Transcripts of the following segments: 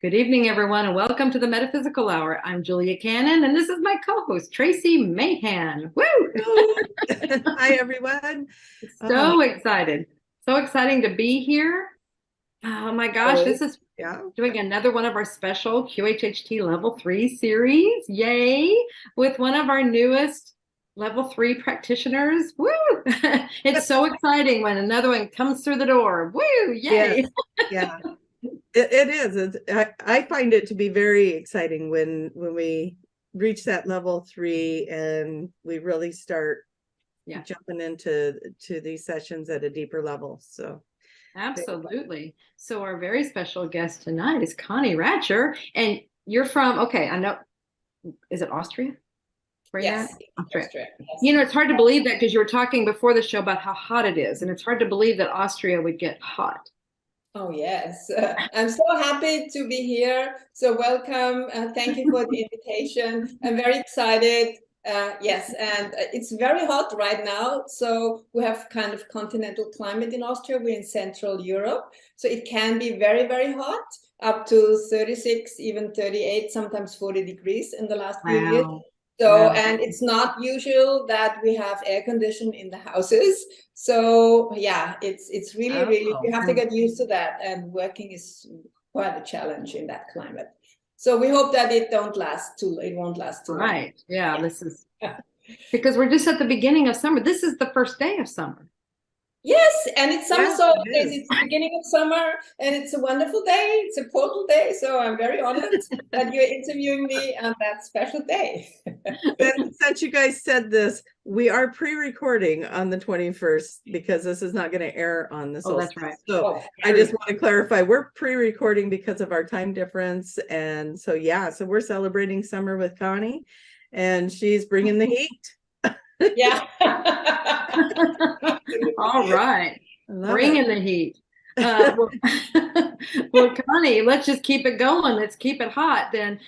Good evening, everyone, and welcome to the Metaphysical Hour. I'm Julia Cannon, and this is my co-host, Tracy Mahan. Woo! Hi, everyone. So excited. So exciting to be here. Oh my gosh, this is doing another one of our special QHHT Level 3 series. Yay! With one of our newest Level 3 practitioners. Woo! It's so exciting when another one comes through the door. Woo! Yay! Yeah. It is. I find it to be very exciting when we reach that level 3 and we really start jumping into these sessions at a deeper level. So absolutely. So our very special guest tonight is Conny Racher, and you're from, okay, I know, is it Austria? Yes, Austria. Yes. You know, it's hard to believe that because you were talking before the show about how hot it is, and it's hard to believe that Austria would get hot. Oh, yes. I'm so happy to be here. So welcome. Thank you for the invitation. I'm very excited. Yes, and it's very hot right now. So we have kind of continental climate in Austria. We're in Central Europe. So it can be very, very hot, up to 36, even 38, sometimes 40 degrees in the last few years. So, and it's not usual that we have air conditioning in the houses. So yeah, it's really, really, you have to get used to that. And working is quite a challenge in that climate. So we hope that it won't last too long. Right. Yeah, this is because we're just at the beginning of summer. This is the first day of summer. Yes, and it's summer solstice. It's the beginning of summer, and it's a wonderful day. It's a portal day, so I'm very honored that you're interviewing me on that special day. Since you guys said this, we are pre-recording on the 21st because this is not going to air on the solstice. That's right. So I just want to clarify, we're pre-recording because of our time difference, and so so we're celebrating summer with Conny, and she's bringing the heat. Yeah. All right. Bringing the heat. Well, Conny, let's just keep it going. Let's keep it hot then.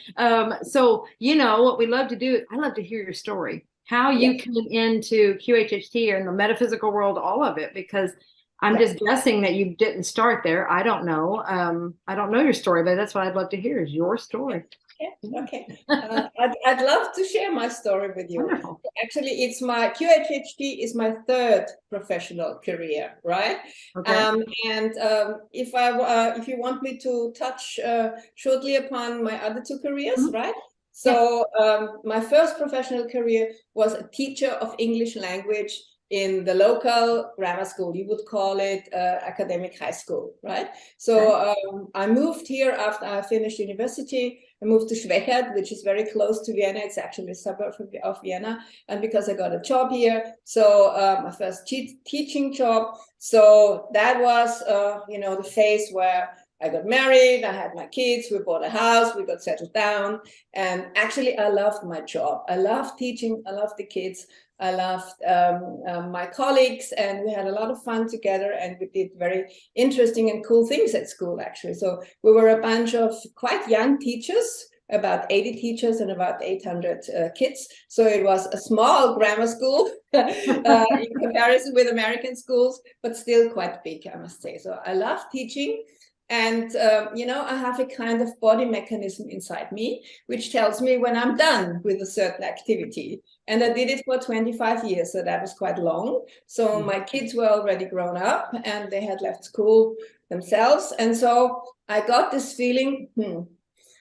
So, you know, what we love to do, I love to hear your story, how you came into QHHT or in the metaphysical world, all of it, because I'm just guessing that you didn't start there. I don't know. I don't know your story, but that's what I'd love to hear is your story. Okay. I'd love to share my story with you. Wonderful. Actually, it's my QHHT is my third professional career, right? Okay. If you want me to touch shortly upon my other two careers, right? So my first professional career was a teacher of English language in the local grammar school. You would call it academic high school, right? So I moved here after I finished university. I moved to Schwechat, which is very close to Vienna. It's actually a suburb of Vienna. And because I got a job here, so my first teaching job. So that was, the phase where I got married, I had my kids, we bought a house, we got settled down. And actually, I loved my job. I loved teaching, I loved the kids. I loved my colleagues, and we had a lot of fun together, and we did very interesting and cool things at school, actually. So we were a bunch of quite young teachers, about 80 teachers and about 800 kids. So it was a small grammar school in comparison with American schools, but still quite big, I must say. So I love teaching. And, I have a kind of body mechanism inside me, which tells me when I'm done with a certain activity. And I did it for 25 years, so that was quite long. So my kids were already grown up and they had left school themselves. And so I got this feeling,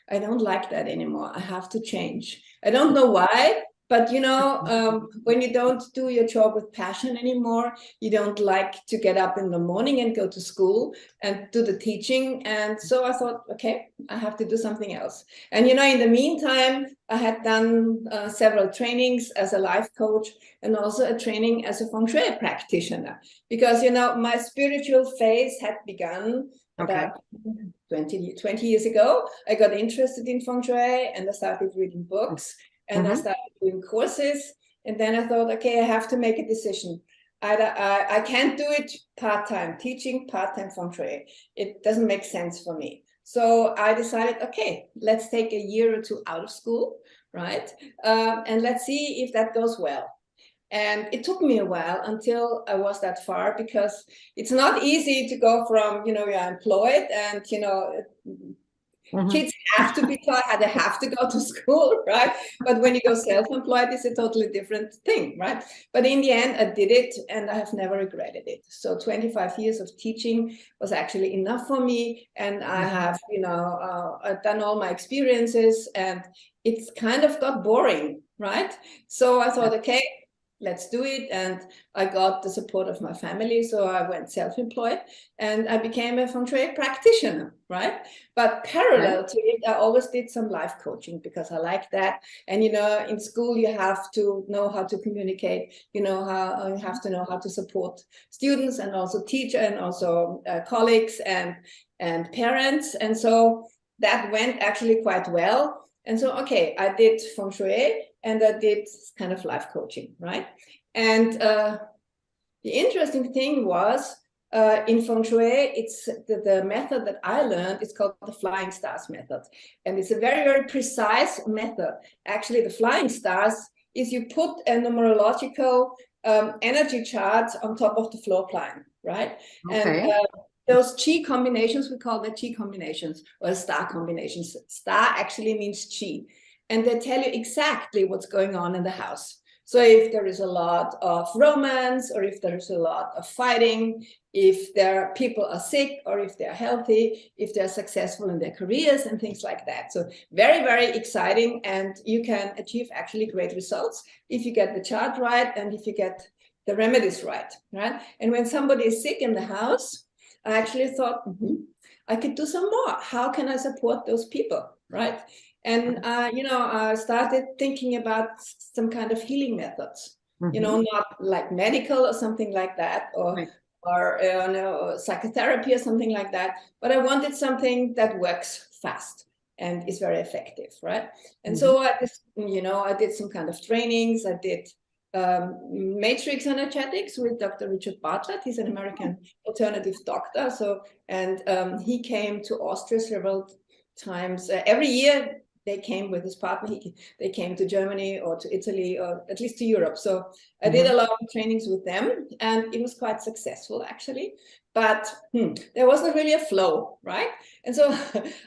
I don't like that anymore. I have to change. I don't know why. But, when you don't do your job with passion anymore, you don't like to get up in the morning and go to school and do the teaching. And so I thought, okay, I have to do something else. And, in the meantime, I had done several trainings as a life coach and also a training as a feng shui practitioner. Because, my spiritual phase had begun about 20 years ago. I got interested in feng shui and I started reading books. And I started doing courses. And then I thought, okay, I have to make a decision. Either I can't do it part-time, teaching part-time feng shui. It doesn't make sense for me. So I decided, okay, let's take a year or two out of school, right? And let's see if that goes well. And it took me a while until I was that far, because it's not easy to go from, you're employed and, Kids have to be taught, they have to go to school, right? But when you go self-employed, it's a totally different thing, right? But in the end, I did it, and I have never regretted it. So 25 years of teaching was actually enough for me, and I have, I've done all my experiences, and it's kind of got boring, right? So I thought, okay, let's do it. And I got the support of my family. So I went self-employed, and I became a feng shui practitioner, right? But parallel to it, I always did some life coaching because I like that. And, in school, you have to know how to communicate, you have to know how to support students, and also teach, and also colleagues and parents. And so that went actually quite well. And so, okay, I did feng shui, and I did kind of life coaching, right? And the interesting thing was, in feng shui, it's the method that I learned is called the flying stars method. And it's a very, very precise method. Actually, the flying stars is you put a numerological energy chart on top of the floor plan, right? Okay. And those chi combinations, we call them chi combinations, or star combinations. Star actually means chi. And they tell you exactly what's going on in the house. So if there is a lot of romance, or if there's a lot of fighting, if people are sick, or if they're healthy, if they're successful in their careers and things like that. So very, very exciting. And you can achieve actually great results if you get the chart right, and if you get the remedies right? And when somebody is sick in the house, I actually thought, I could do some more. How can I support those people, right? And, I started thinking about some kind of healing methods, not like medical or something like that, or psychotherapy or something like that. But I wanted something that works fast and is very effective, right? And so I just, I did some kind of trainings. I did matrix energetics with Dr. Richard Bartlett. He's an American alternative doctor. So, and he came to Austria several times. Every year they came with his partner. They came to Germany or to Italy, or at least to Europe. So I did a lot of trainings with them, and it was quite successful actually. But there wasn't really a flow, right? And so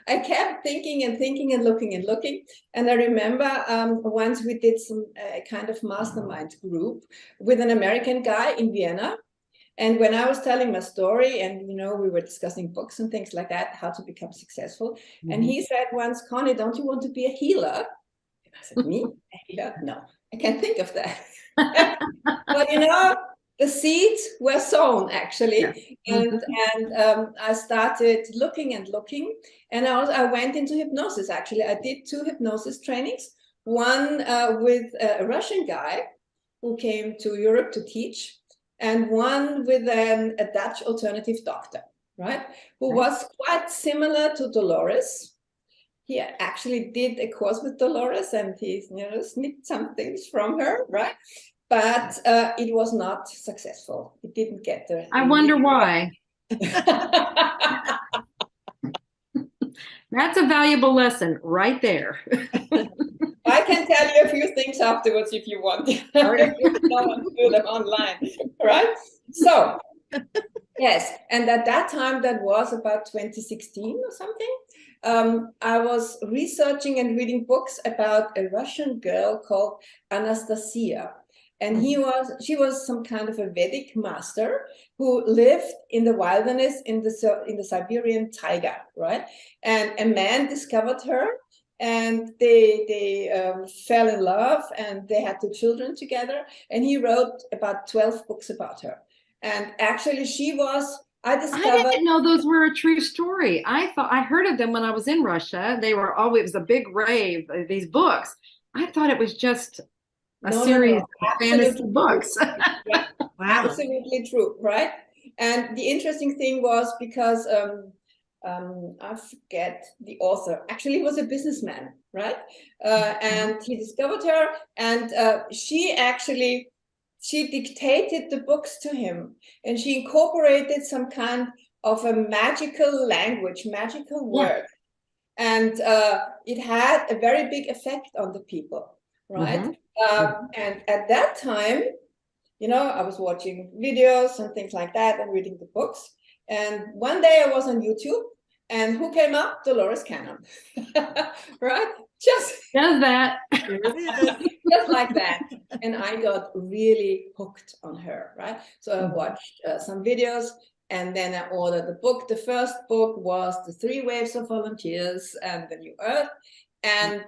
I kept thinking and thinking and looking and looking. And I remember once we did some kind of mastermind group with an American guy in Vienna. And when I was telling my story, and we were discussing books and things like that, how to become successful, and he said once, Conny, don't you want to be a healer? And I said, me? A healer? No, I can't think of that. But the seeds were sown actually, and I started looking and looking, and I went into hypnosis. Actually, I did 2 hypnosis trainings. One with a Russian guy who came to Europe to teach, and one with a Dutch alternative doctor, right? Who was quite similar to Dolores. He actually did a course with Dolores, and he snipped some things from her, right? But it was not successful. It didn't get there. I wonder why. That's a valuable lesson right there. I can tell you a few things afterwards if you want. If you don't want to do them online, right? So, yes, and at that time, that was about 2016 or something, I was researching and reading books about a Russian girl called Anastasia. And she was some kind of a Vedic master who lived in the wilderness in the Siberian taiga, right? And a man discovered her, and they fell in love, and they had 2 children together. And he wrote about 12 books about her. And actually, I didn't know those were a true story. I heard of them when I was in Russia. They were always, it was a big rave, these books. I thought it was just a series of fantasy books. Yeah, wow. Absolutely true, right? And the interesting thing was because I forget the author. Actually, he was a businessman, right? And he discovered her, and she dictated the books to him, and she incorporated some kind of a magical language, magical word, and it had a very big effect on the people, right? And at that time, I was watching videos and things like that and reading the books. And one day I was on YouTube, And who came up? Dolores Cannon. Right? Just does that. just like that. And I got really hooked on her, right? So I watched some videos, and then I ordered the book. The first book was The 3 Waves of Volunteers and the New Earth. And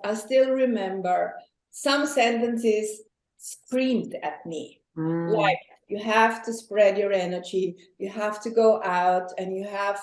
I still remember some sentences screamed at me, like, you have to spread your energy, you have to go out, and you have,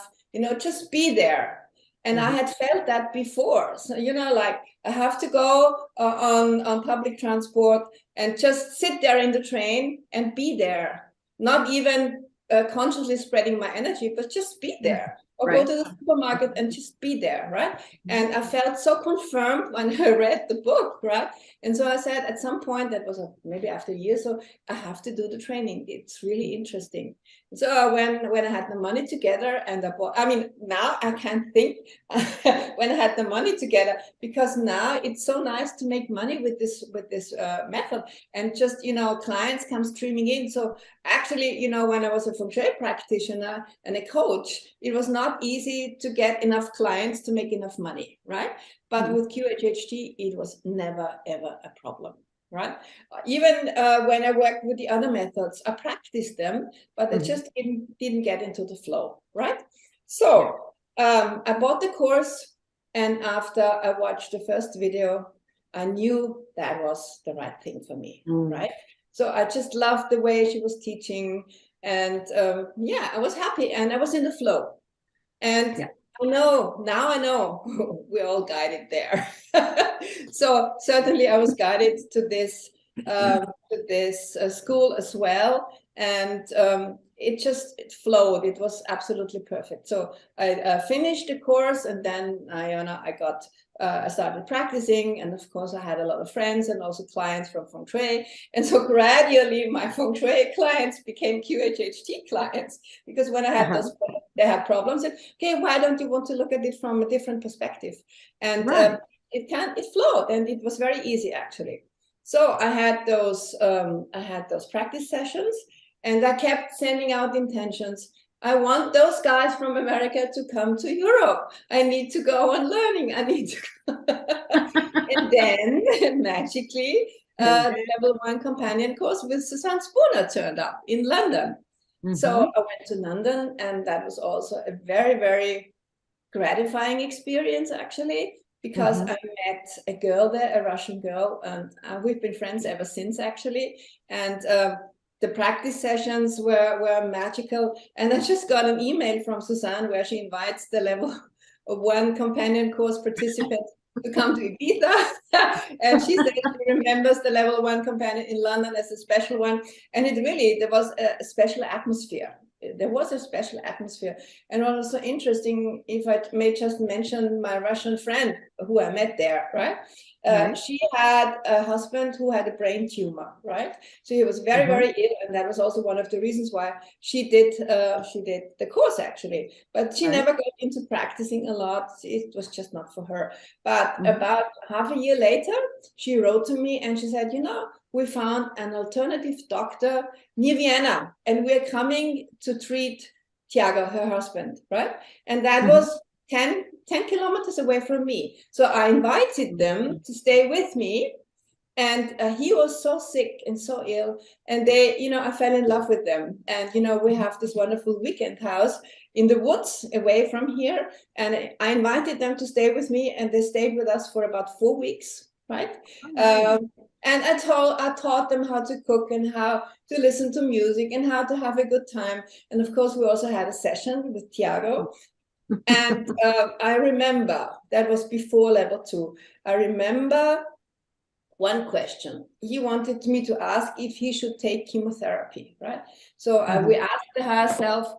just be there. And I had felt that before. So, like, I have to go on public transport and just sit there in the train and be there, not even consciously spreading my energy, but just be there. Or go to the supermarket and just be there, right? And I felt so confirmed when I read the book, right? And so I said, at some point, that was maybe after a year, so I have to do the training. It's really interesting. So when I had the money together, and I bought, now I can't think when I had the money together, because now it's so nice to make money with this method, and just, clients come streaming in. So actually, when I was a feng shui practitioner and a coach, it was not easy to get enough clients to make enough money, right? But with QHHT, it was never, ever a problem, right? Even when I worked with the other methods, I practiced them, but I just didn't get into the flow, right? So I bought the course, and after I watched the first video, I knew that was the right thing for me, right? So I just loved the way she was teaching, and I was happy, and I was in the flow. And I know we're all guided there. So certainly I was guided to this school as well, and it flowed. It was absolutely perfect. So I finished the course, and then I started practicing, and of course I had a lot of friends and also clients from feng shui, and so gradually my feng shui clients became QHHT clients, because when I had they had problems, and okay, why don't you want to look at it from a different perspective? And it flowed, and it was very easy, actually. So I had those practice sessions, and I kept sending out intentions. I want those guys from America to come to Europe. I need to go on learning. I need to and then magically the level 1 companion course with Susanne Spooner turned up in London. So I went to London, and that was also a very, very gratifying experience, actually, because I met a girl there, a Russian girl, and we've been friends ever since, actually. And the practice sessions were magical. And I just got an email from Susanne where she invites the level 1 companion course participants to come to Ibiza. And she said she remembers the level 1 companion in London as a special one. And there was a special atmosphere. There was a special atmosphere. And what was so interesting, if I may just mention my Russian friend who I met there, right? She had a husband who had a brain tumor, right? So he was very, very ill, and that was also one of the reasons why she did the course, actually. But she never got into practicing a lot. It was just not for her. But about half a year later, she wrote to me, and she said, we found an alternative doctor near Vienna, and we're coming to treat Tiago, her husband, right? And that was 10 kilometers away from me. So I invited them to stay with me, and he was so sick and so ill, and I fell in love with them. And, we have this wonderful weekend house in the woods away from here, and I invited them to stay with me, and they stayed with us for about 4 weeks, right? And I taught them how to cook and how to listen to music and how to have a good time. And of course, we also had a session with Tiago. And I remember, that was before level 2. I remember one question. He wanted me to ask if he should take chemotherapy, right? So we asked ourselves,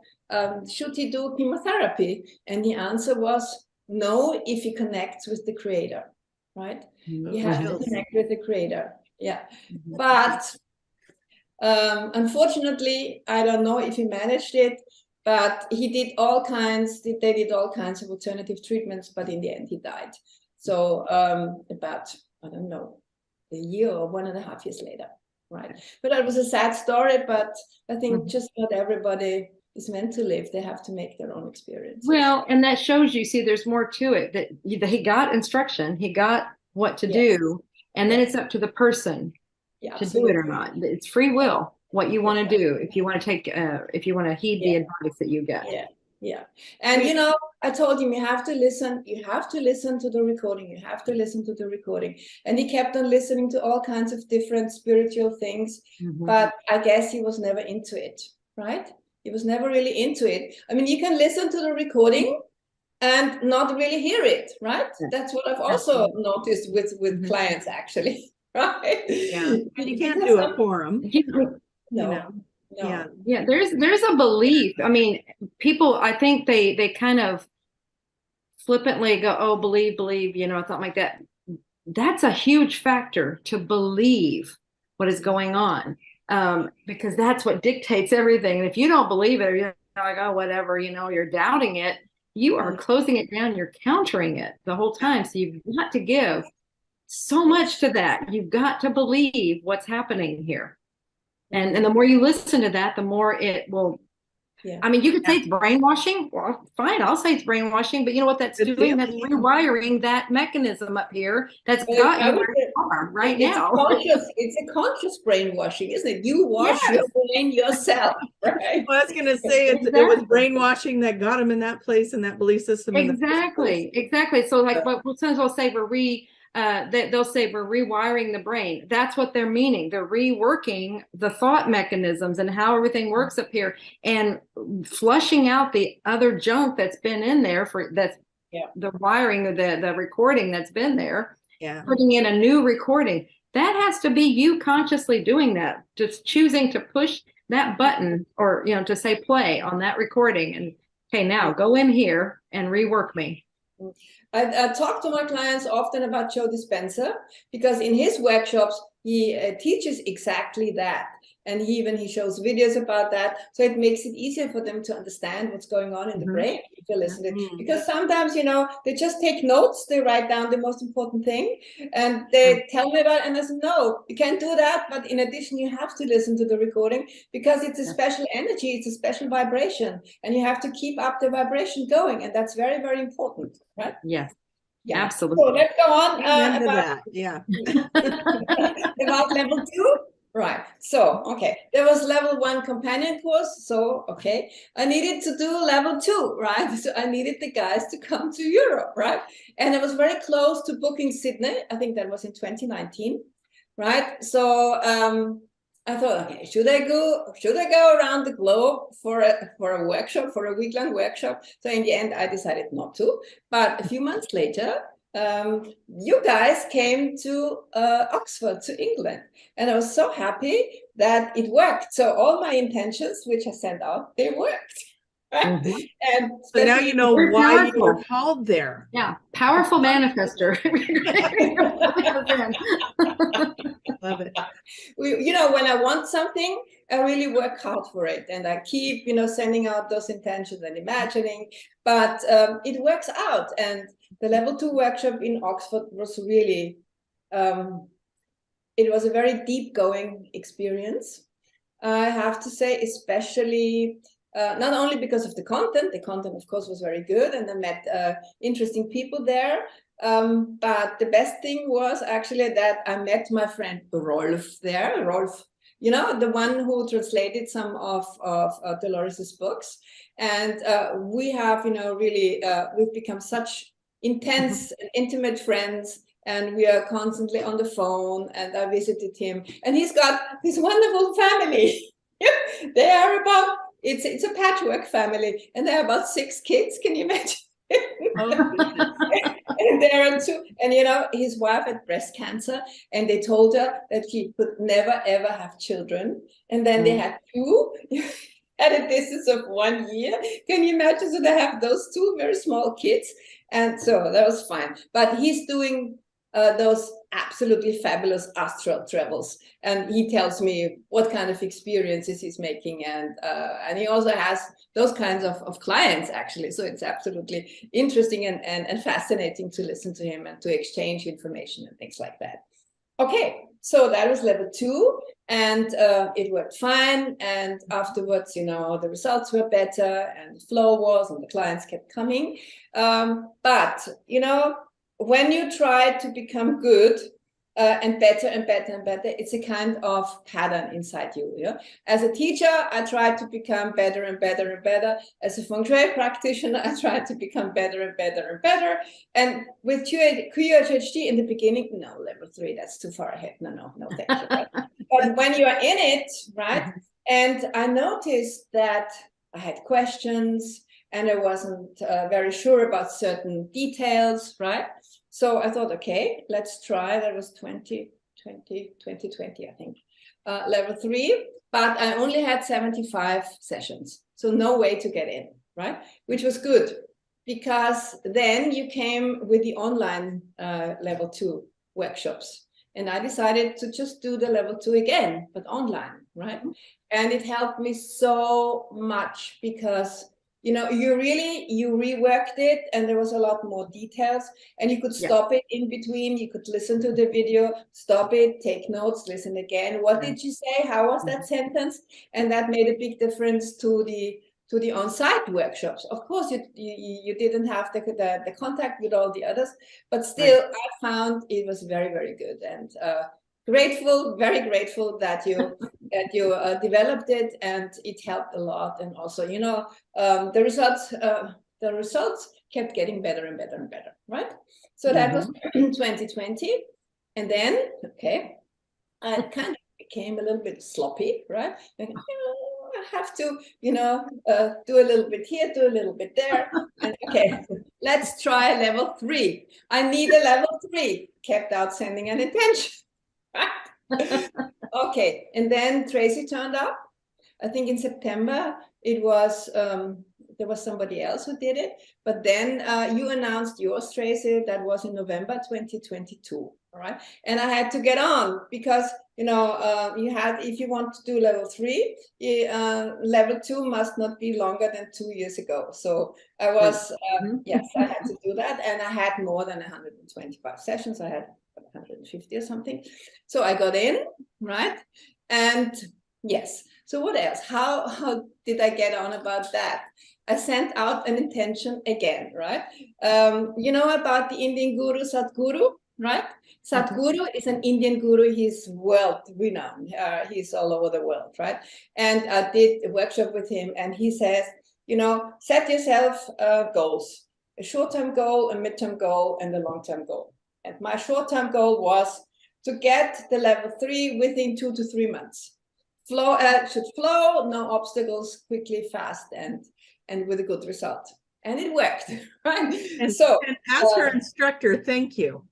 should he do chemotherapy? And the answer was no, if he connects with the Creator, right? You have to connect with the Creator. Yeah. But unfortunately, I don't know if he managed it, but they did all kinds of alternative treatments, but in the end he died. So about, I don't know, a year or 1.5 years later, right? But that was a sad story, but I think just not everybody is meant to live, they have to make their own experience. Well, and that shows you, see, there's more to it, that he got instruction, he got what to do, and then it's up to the person to do it or not. It's free will, what you want to do, if you want to take, if you want to heed the advice that you get. And you know, I told him, you have to listen to the recording, you have to listen to the recording. And he kept on listening to all kinds of different spiritual things, but I guess he was never into it, right? He was never really into it. I mean, you can listen to the recording and not really hear it, right? That's what I've also noticed with clients, actually, right? Yeah, you can't do it for them. No. Yeah, there's a belief. I mean, people, I think they kind of flippantly go, oh, believe, you know, something like that. That's a huge factor, to believe what is going on, because that's what dictates everything. And if you don't believe it, you're like, oh, whatever, you know, you're doubting it, you are closing it down, you're countering it the whole time. So you've got to give so much to that. You've got to believe what's happening here. And the more you listen to that, the more it will. I mean, you could say it's brainwashing. Well, fine, I'll say it's brainwashing, but you know what that's doing? That's rewiring that mechanism up here that's got you where you are right now. It's a conscious brainwashing, isn't it? You wash your brain yourself, right? Well, I was going to say it was brainwashing that got him in that place, and that belief system. Exactly. So like what sometimes we'll say they'll say we're rewiring the brain. That's what they're meaning. They're reworking the thought mechanisms and how everything works up here, and flushing out the other junk that's been in there the wiring of the recording that's been there. Putting in a new recording. That has to be you consciously doing that, just choosing to push that button, or you know, to say play on that recording, and okay, now go in here and rework me. I talk to my clients often about Joe Dispenza, because in his workshops, he teaches exactly that. And he shows videos about that. So it makes it easier for them to understand what's going on in the brain if you listen to it. Because sometimes, you know, they just take notes, they write down the most important thing, and they tell me about it, and I say, no, you can't do that. But in addition, you have to listen to the recording, because it's a special energy, it's a special vibration, and you have to keep up the vibration going. And that's very, very important, right? Yes. Yeah. Absolutely. So let's go on about about level 2. Right. So, okay, there was level 1 companion course. So, okay, I needed to do level 2, right? So I needed the guys to come to Europe, right? And I was very close to booking Sydney. I think that was in 2019, right? So I thought, okay, should I go around the globe for a workshop, for a week-long workshop? So in the end, I decided not to. But a few months later, you guys came to Oxford, to England, and I was so happy that it worked. So all my intentions, which I sent out, they worked. Right? And so now you know why you were called there. Yeah, powerful manifester. Love it. You know, when I want something, I really work hard for it, and I keep, you know, sending out those intentions and imagining, but it works out. And the level 2 workshop in Oxford was really, it was a very deep going experience. I have to say, especially not only because of the content of course was very good, and I met interesting people there, but the best thing was actually that I met my friend Rolf there. Rolf, you know, the one who translated some of Dolores's books, and we have, you know, really we've become such intense and intimate friends, and we are constantly on the phone, and I visited him, and he's got this wonderful family. They are about, it's a patchwork family, and there are about 6 kids. Can you imagine? And there are 2, and you know, his wife had breast cancer, and they told her that she could never ever have children, and then they had 2 at a distance of 1 year. Can you imagine? So they have those 2 very small kids, and so that was fine. But he's doing those absolutely fabulous astral travels, and he tells me what kind of experiences he's making, and he also has those kinds of clients, actually. So it's absolutely interesting and fascinating to listen to him and to exchange information and things like that. Okay, so that was level 2. And it worked fine. And afterwards, you know, the results were better and the flow was, and the clients kept coming. But, you know, when you try to become good and better and better and better, it's a kind of pattern inside you. Yeah? As a teacher, I tried to become better and better and better. As a feng shui practitioner, I tried to become better and better and better. And with QHHD in the beginning, no, level 3, that's too far ahead. No, thank you. Right? But when you're in it, right? And I noticed that I had questions and I wasn't very sure about certain details, right? So I thought, okay, let's try. That was 2020, I think, level 3. But I only had 75 sessions. So no way to get in, right? Which was good, because then you came with the online level 2 workshops. And I decided to just do the level 2 again, but online, right? And it helped me so much because, you know, you reworked it and there was a lot more details and you could stop it in between. You could listen to the video, stop it, take notes, listen again. What did you say? How was that sentence? And that made a big difference to the on-site workshops. Of course, you didn't have the contact with all the others, but still, I found it was very, very good, and grateful, very grateful that you developed it, and it helped a lot. And also, you know, the results kept getting better and better and better, right? So that was 2020, and then I kind of became a little bit sloppy, right? And, I have to, you know, do a little bit here, do a little bit there. And okay, let's try level 3. I need a level 3. Kept out sending an intention. Okay, and then Tracy turned up. I think in September it was there was somebody else who did it, but then you announced yours, Tracy. That was in November 2022. All right, and I had to get on because, you know, you had, if you want to do level 3, level 2 must not be longer than 2 years ago. So I was yes, I had to do that, and I had more than 125 sessions. I had 150 or something. So I got in, right, and yes. So what else? How did I get on about that? I sent out an intention again, right? You know about the Indian guru Sadhguru, right? Sadhguru is an Indian guru. He's world renowned. He's all over the world, right? And I did a workshop with him, and he says, you know, set yourself goals: a short-term goal, a mid-term goal, and a long-term goal. And my short-term goal was to get the level 3 within 2 to 3 months. Flow should flow, no obstacles, quickly, fast, and with a good result. And it worked, right? And, so, and as her instructor, thank you.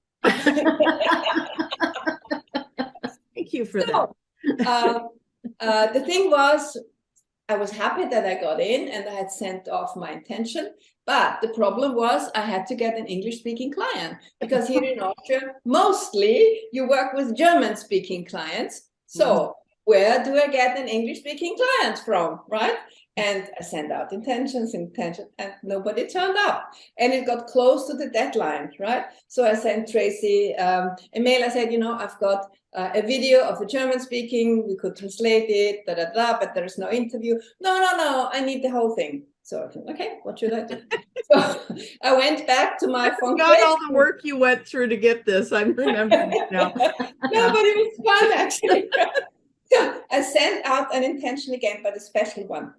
Thank you for that. The thing was, I was happy that I got in and I had sent off my intention. But the problem was I had to get an English-speaking client, because here in Austria, mostly you work with German-speaking clients. So where do I get an English-speaking client from, right? And I sent out intentions, and nobody turned up. And it got close to the deadline, right? So I sent Tracy a mail. I said, you know, I've got a video of a German speaking. We could translate it, but there is no interview. No, I need the whole thing. So I thought, okay, what should I do? So I went back to my phone. Got all the work you went through to get this. I'm remembering it now. No, but it was fun, actually. So I sent out an intention again, but a special one.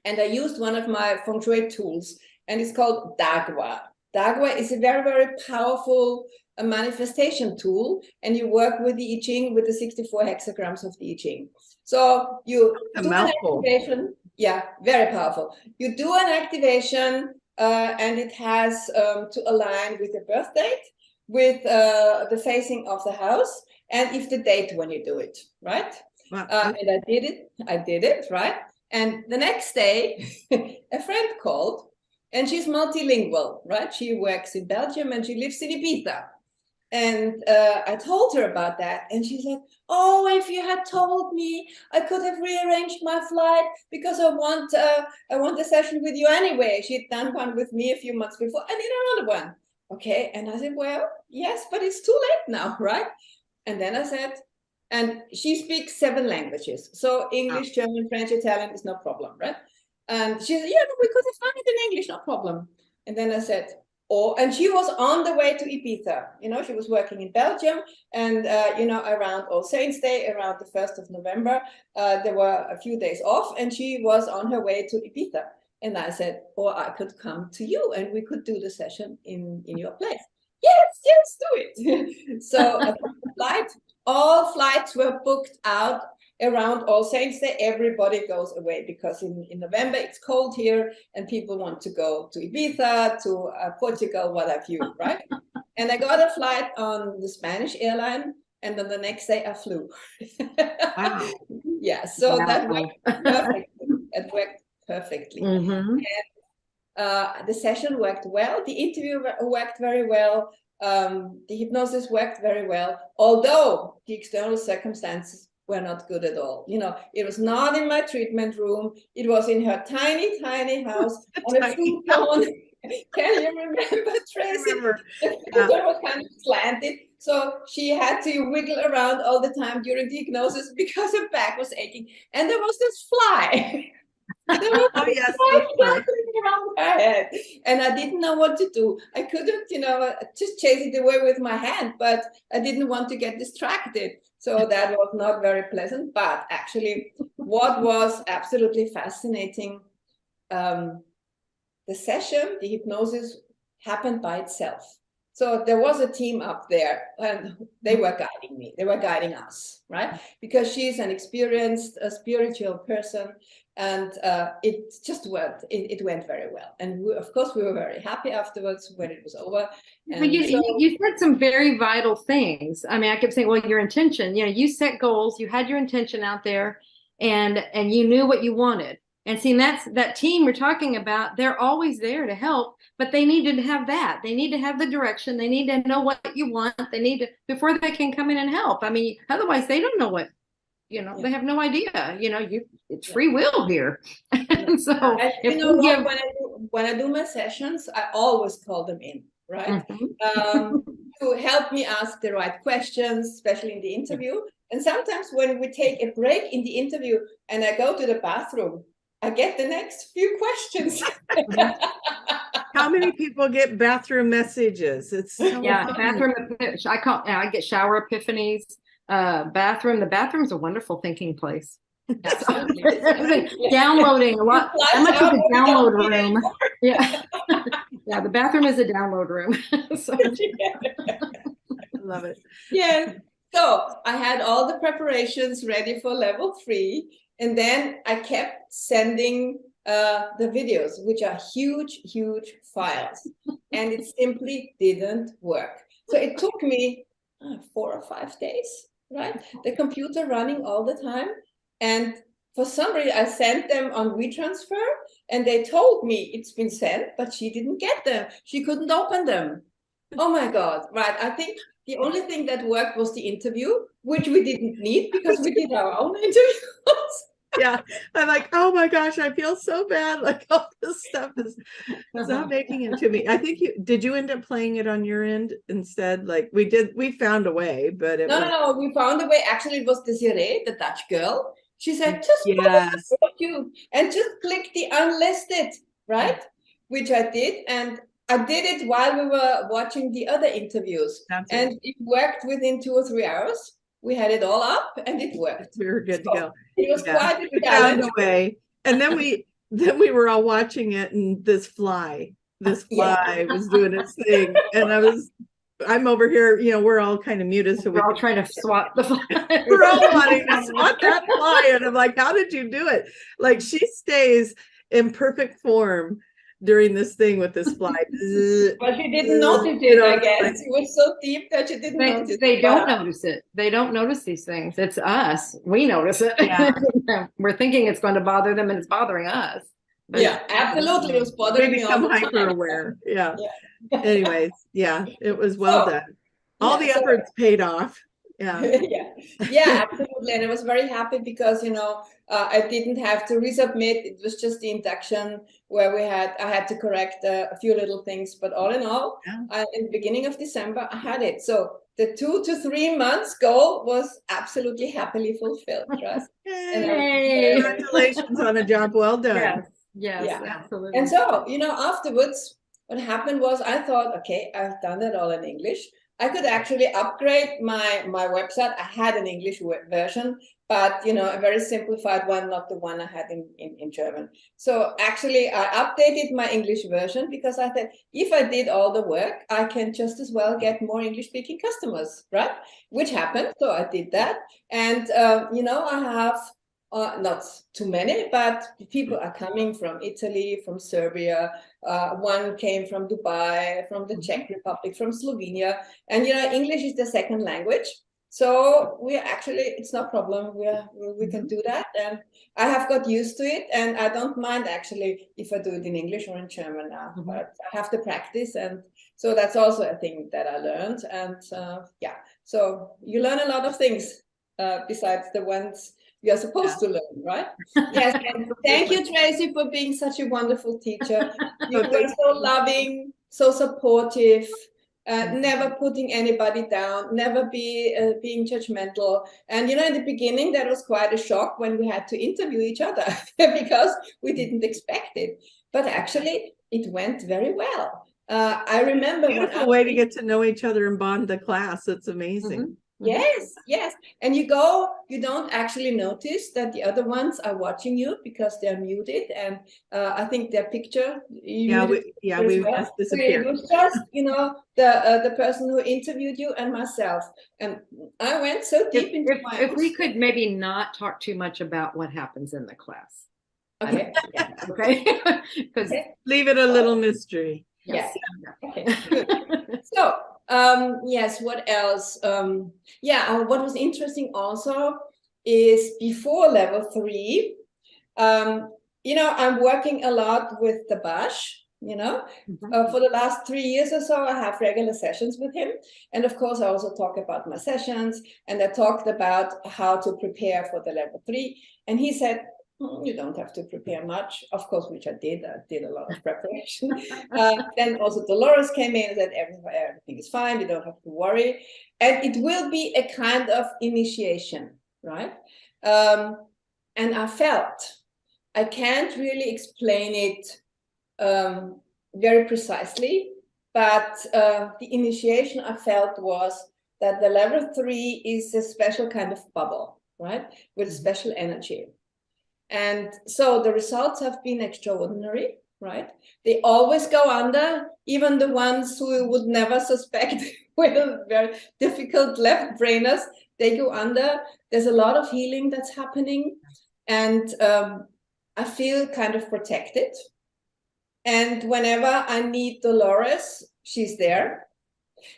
And I used one of my feng shui tools, and it's called Dagwa. Dagwa is a very, very powerful manifestation tool, and you work with the I Ching, with the 64 hexagrams of the I Ching. So you do an activation. Yeah, very powerful. You do an activation, and it has to align with the birth date, with the facing of the house, and if the date when you do it, right? Wow. And I did it, right? And the next day, a friend called, and she's multilingual, right? She works in Belgium and she lives in Ibiza. And I told her about that, and she's like, "Oh, if you had told me, I could have rearranged my flight, because I want a session with you anyway." She'd done one with me a few months before. I need another one. Okay, and I said, "Well, yes, but it's too late now, right?" And then I said, And she speaks 7 languages. So English, German, French, Italian is no problem, right? And she said, yeah, no, we could have done it in English, no problem. And then I said, oh, and she was on the way to Ibiza. You know, she was working in Belgium. And, you know, around All Saints Day, around the 1st of November, there were a few days off and she was on her way to Ibiza. And I said, oh, I could come to you and we could do the session in your place. Yes, do it. So all flights were booked out around All Saints Day. Everybody goes away because in November it's cold here and people want to go to Ibiza, to Portugal, what have you, right? And I got a flight on the Spanish airline and then the next day I flew. Wow. Yeah, so Wow. that worked perfectly. It worked perfectly. Mm-hmm. And the session worked well. The interview worked very well. The hypnosis worked very well, although the external circumstances were not good at all. You know, it was not in my treatment room. It was in her tiny, tiny house on a futon. Can you remember, Tracy? The futon was kind of slanted, so she had to wiggle around all the time during the hypnosis because her back was aching. And there was this fly. Oh yes, around her head, and I didn't know what to do. I couldn't, you know, just chase it away with my hand, but I didn't want to get distracted. So that was not very pleasant. But actually, what was absolutely fascinating, the session, the hypnosis happened by itself. So there was a team up there and they were guiding me. They were guiding us, right? Because she's an experienced, spiritual person. And it just went, it went very well. And we, of course, we were very happy afterwards when it was over. And you said some very vital things. I mean, I kept saying, well, your intention, you know, you set goals, you had your intention out there and you knew what you wanted. And see, that's that team we're talking about, they're always there to help, but they needed to have that. They need to have the direction. They need to know what you want. They need to, before they can come in and help. I mean, otherwise they don't know what, you know, they have no idea, you know, it's free will here. And so you know what, when I do my sessions, I always call them in, right? To help me ask the right questions, especially in the interview. And sometimes when we take a break in the interview and I go to the bathroom, I get the next few questions. How many people get bathroom messages? It's so bathroom. I get shower epiphanies. The bathroom's a wonderful thinking place. Downloading a lot. How much is a download room? Yeah. Yeah, the bathroom is a download room. So. I love it. Yeah. So I had all the preparations ready for level 3. And then I kept sending the videos, which are huge, huge files. And it simply didn't work. So it took me 4 or 5 days, right? The computer running all the time. And for some reason, I sent them on WeTransfer. And they told me it's been sent, but she didn't get them. She couldn't open them. Oh, my God. Right. I think the only thing that worked was the interview, which we didn't need because we did our own interviews. Yeah, I'm like, oh my gosh, I feel so bad. Like all this stuff is not making it to me. I think did you end up playing it on your end instead? Like we found a way, but it no, we found a way. Actually, it was Desiree, the Dutch girl. She said, just put it on YouTube and just click the unlisted, right? Which I did. And I did it while we were watching the other interviews. And it worked within 2 or 3 hours. We had it all up and it worked. We were good to go. It was quite a challenge. Found a way. And then we were all watching it and this fly was doing its thing. And I'm over here, you know, we're all kind of muted. So we're all trying to swat the fly. We're all wanting to swat that fly. And I'm like, how did you do it? Like she stays in perfect form during this thing with this fly. But she didn't notice it, I guess. It was so deep that she didn't notice it. They don't notice it. They don't notice these things. It's us. We notice it. Yeah. We're thinking it's going to bother them and it's bothering us. But yeah, absolutely. It was bothering me. Become hyper aware. Yeah. Anyways, yeah, it was well done. All the efforts paid off. Yeah. Yeah, absolutely. And I was very happy because, I didn't have to resubmit. It was just the induction where I had to correct a few little things. But all in all, in the beginning of December, I had it. So the 2 to 3 months goal was absolutely happily fulfilled. Trust. Yay. Congratulations on a job well done. Yes, absolutely. And so, afterwards, what happened was I thought, okay, I've done it all in English. I could actually upgrade my website. I had an English version, but a very simplified one, not the one I had in German. So actually I updated my English version because I thought if I did all the work, I can just as well get more English speaking customers, right? Which happened. So I did that. And, I have not too many, but people are coming from Italy, from Serbia. One came from Dubai, from the Czech Republic, from Slovenia. And, English is the second language. So it's no problem. We can do that. And I have got used to it. And I don't mind actually if I do it in English or in German now. But I have to practice. And so that's also a thing that I learned. And so you learn a lot of things besides the ones you're supposed to learn, right? Yes. And thank you, Tracy, for being such a wonderful teacher. You were so loving, so supportive, never putting anybody down, never being judgmental. And, in the beginning, that was quite a shock when we had to interview each other because we didn't expect it. But actually, it went very well. I remember beautiful way to get to know each other and bond the class. It's amazing. Yes. And you don't actually notice that the other ones are watching you because they're muted. And I think their picture. We just disappeared. So it was just, the person who interviewed you and myself. And I went so deep into my. If we could maybe not talk too much about what happens in the class. Okay. Okay. Because leave it a little mystery. Yes. Okay. So. Yes, what else? What was interesting also is before level 3, I'm working a lot with the Bash, for the last 3 years or so, I have regular sessions with him. And of course, I also talk about my sessions, and I talked about how to prepare for the level 3. And he said, you don't have to prepare much, of course, which I did. I did a lot of preparation. Then also Dolores came in and said everything is fine, you don't have to worry. And it will be a kind of initiation, right? And I felt, I can't really explain it very precisely, but the initiation I felt was that the level 3 is a special kind of bubble, right? With special energy. And so the results have been extraordinary, right? They always go under, even the ones who would never suspect were very difficult left brainers, they go under. There's a lot of healing that's happening. And I feel kind of protected. And whenever I need Dolores, she's there.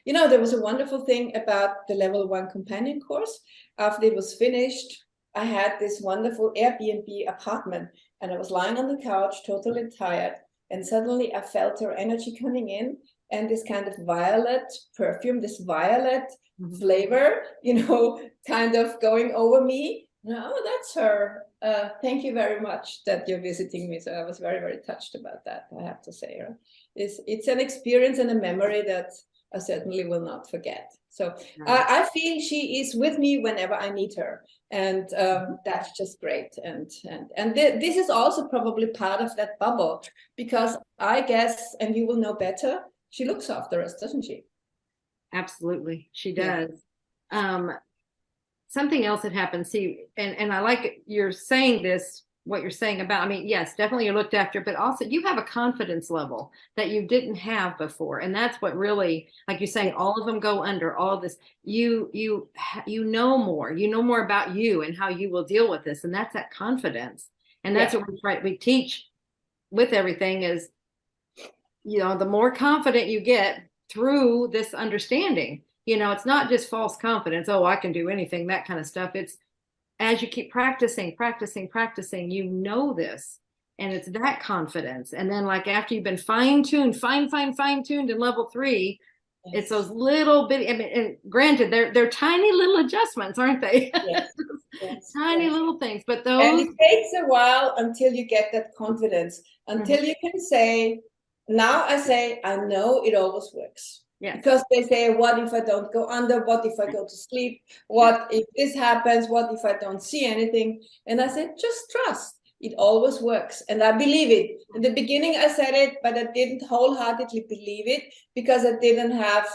There was a wonderful thing about the level 1 companion course. After it was finished, I had this wonderful Airbnb apartment, and I was lying on the couch, totally tired. And suddenly I felt her energy coming in, and this kind of violet perfume, this violet flavor, kind of going over me. Oh, that's her. Thank you very much that you're visiting me. So I was very, very touched about that, I have to say. Right? It's an experience and a memory that I certainly will not forget. So I feel she is with me whenever I need her. And that's just great. And this is also probably part of that bubble, because I guess, and you will know better, she looks after us, doesn't she? Absolutely, she does. Something else that happens, and I like you're saying this, what you're saying about, I mean, yes, definitely you're looked after, but also you have a confidence level that you didn't have before. And that's what really, like you're saying, all of them go under all of this. You know more about you and how you will deal with this. And that's that confidence. And that's what we teach with everything is, the more confident you get through this understanding, it's not just false confidence. Oh, I can do anything, that kind of stuff. It's, as you keep practicing, this, and it's that confidence. And then like after you've been fine-tuned in level 3, It's those little bitty, I mean, and granted, they're tiny little adjustments, aren't they? Yes. Tiny little things, but those. And it takes a while until you get that confidence, until you can say, now I say, I know it always works. Yes. Because they say, what if I don't go under? What if I go to sleep? What if this happens? What if I don't see anything? And I said, just trust. It always works. And I believe it. In the beginning, I said it, but I didn't wholeheartedly believe it because I didn't have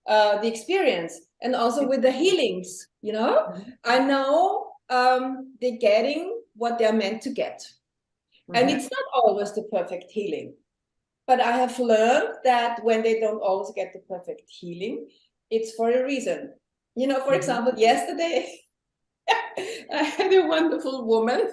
the experience. And also with the healings, you know, I know they're getting what they're meant to get. And it's not always the perfect healing. But I have learned that when they don't always get the perfect healing, it's for a reason. You know, for example, yesterday, I had a wonderful woman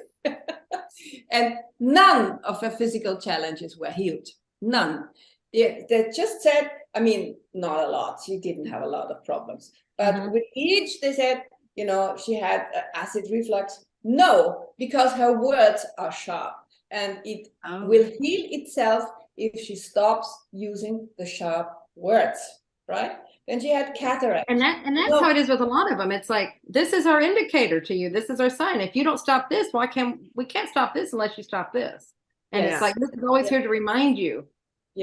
and none of her physical challenges were healed. None. They just said, I mean, not a lot. She didn't have a lot of problems. But with each, they said, you know, she had acid reflux. No, because her words are sharp and it will heal itself if she stops using the sharp words, right? Then she had cataract. And that's how it is with a lot of them. It's like, this is our indicator to you. This is our sign. If you don't stop this, we can't stop this unless you stop this. And it's like, this is always here to remind you.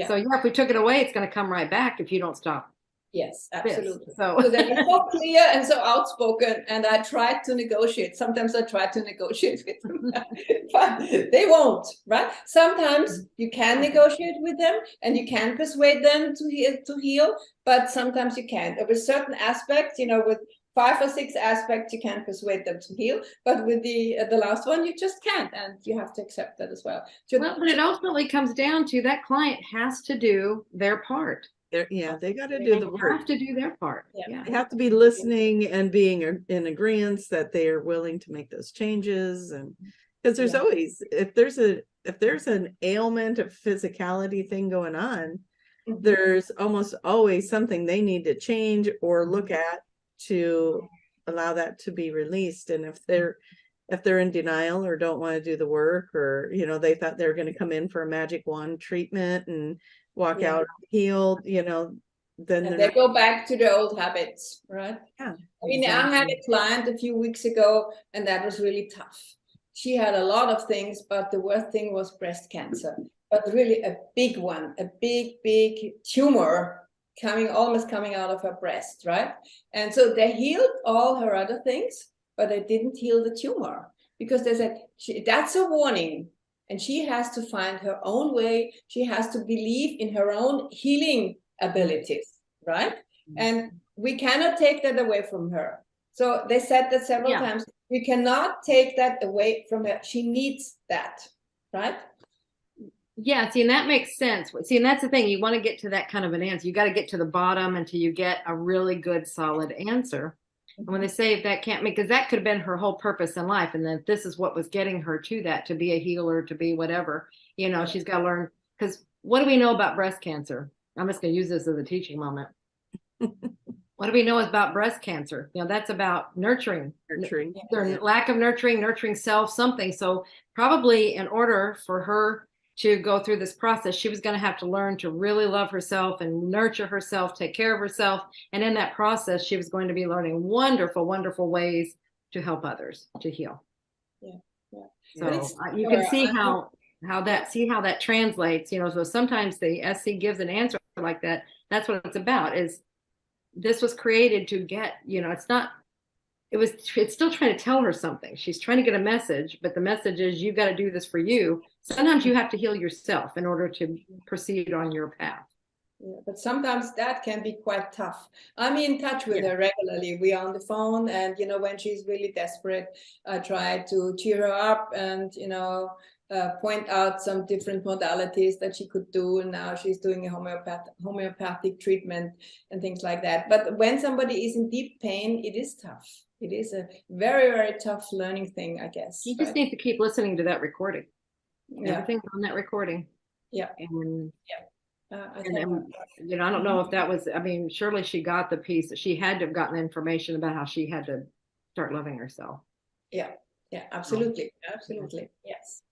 So if we took it away, it's going to come right back if you don't stop. Yes, absolutely. So they were so clear and so outspoken, and I tried to negotiate. Sometimes I try to negotiate with them, but they won't, right? Sometimes you can negotiate with them and you can persuade them to heal, but sometimes you can't. There were certain aspects, you know, with 5 or 6 aspects, you can persuade them to heal, but with the last one, you just can't, and you have to accept that as well. But it ultimately comes down to that client has to do their part. They got to do the work. They have to do their part. They have to be listening and being in agreement that they are willing to make those changes. And because there's always, if there's an ailment, a physicality thing going on, there's almost always something they need to change or look at to allow that to be released. And if they're in denial or don't want to do the work, or, you know, they thought they were going to come in for a magic wand treatment and walk out healed, you know, then they go back to their old habits, right? Yeah. I mean, I had a client a few weeks ago, and that was really tough. She had a lot of things, but the worst thing was breast cancer. But really a big one, a big tumor almost coming out of her breast, right? And so they healed all her other things, but they didn't heal the tumor because they said, that's a warning. And she has to find her own way. She has to believe in her own healing abilities, right? And we cannot take that away from her. So they said that several times. We cannot take that away from her. She needs that, right? Yeah, see, and that makes sense. See, and that's the thing. You want to get to that kind of an answer. You got to get to the bottom until you get a really good, solid answer. And when they say if that can't make, because that could have been her whole purpose in life. And then this is what was getting her to that, to be a healer, to be whatever, you know, she's got to learn. Because what do we know about breast cancer? I'm just going to use this as a teaching moment. What do we know about breast cancer? You know, that's about nurturing. Their lack of nurturing self, something. So probably in order for her to go through this process, she was going to have to learn to really love herself and nurture herself, take care of herself. And in that process, she was going to be learning wonderful, wonderful ways to help others to heal. So you can see how that translates, you know. So sometimes the SC gives an answer like that. That's what it's about, is this was created to get, you know, it's still trying to tell her something. She's trying to get a message, but the message is, you've got to do this for you. Sometimes you have to heal yourself in order to proceed on your path. Yeah, but sometimes that can be quite tough. I'm in touch with her regularly. We are on the phone, and, you know, when she's really desperate, I try to cheer her up and, you know, point out some different modalities that she could do. And now she's doing a homeopathic treatment and things like that. But when somebody is in deep pain, it is tough. It is a very, very tough learning thing, I guess. You just need to keep listening to that recording. Everything's on that recording. And you know, I don't know if that was, I mean, surely she got the piece that she had to have gotten information about how she had to start loving herself. Yeah, absolutely. Yes.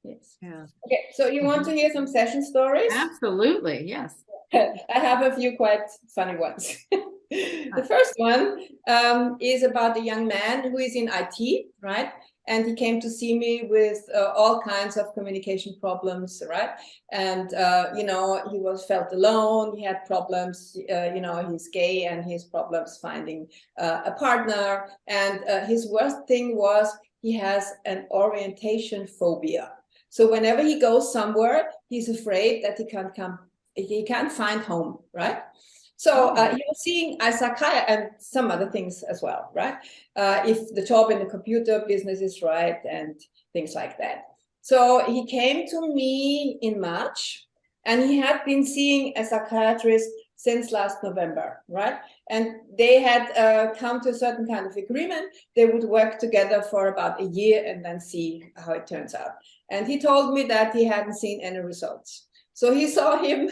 Yeah. Okay, so you want to hear some session stories? Absolutely, yes. I have a few quite funny ones. The first one is about a young man who is in IT, right? And he came to see me with all kinds of communication problems, right? And you know, he felt alone. He had problems. You know, he's gay, and he has problems finding a partner. And his worst thing was he has an orientation phobia. So whenever he goes somewhere, he's afraid that he can't find home, right? So he was seeing a psychiatrist and some other things as well, right? If the job in the computer business is right and things like that. So he came to me in March, and he had been seeing a psychiatrist since last November, right? And they had come to a certain kind of agreement. They would work together for about a year and then see how it turns out. And he told me that he hadn't seen any results. So he saw him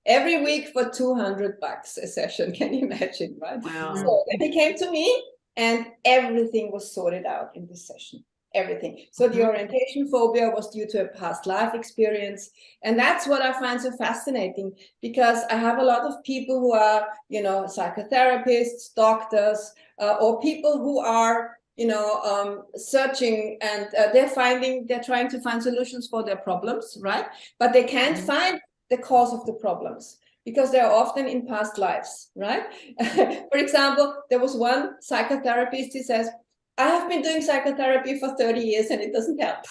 every week for $200 a session. Can you imagine, right? Wow. So he came to me, and everything was sorted out in this session. Everything. So the orientation phobia was due to a past life experience. And that's what I find so fascinating, because I have a lot of people who are, you know, psychotherapists, doctors, or people who are, you know, searching, and they're trying to find solutions for their problems, right? But they can't find the cause of the problems, because they're often in past lives, right? For example, there was one psychotherapist, he says, I have been doing psychotherapy for 30 years and it doesn't help.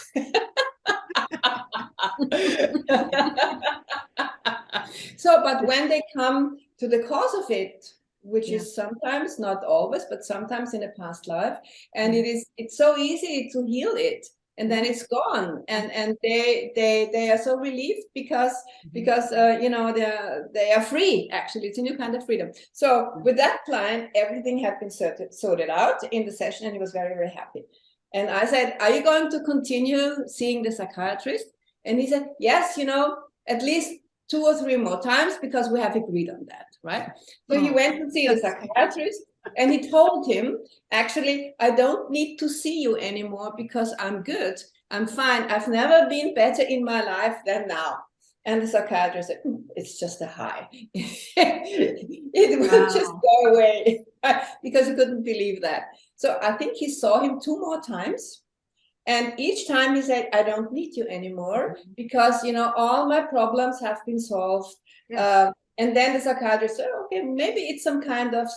So, but when they come to the cause of it, which is sometimes, not always, but sometimes in a past life, and it's so easy to heal it, and then it's gone, and they are so relieved because you know, they are free. Actually, it's a new kind of freedom. So with that client, everything had been sorted out in the session, and he was very, very happy. And I said, are you going to continue seeing the psychiatrist? And he said, yes, you know, at least 2 or 3 more times, because we have agreed on that, right? So he went to see the psychiatrist, and he told him, actually, I don't need to see you anymore because I'm good. I'm fine. I've never been better in my life than now. And the psychiatrist said, it's just a high. It will just go away, because he couldn't believe that. So I think he saw him 2 more times. And each time he said, I don't need you anymore because, you know, all my problems have been solved. And then the psychiatrist said, okay, maybe it's some kind of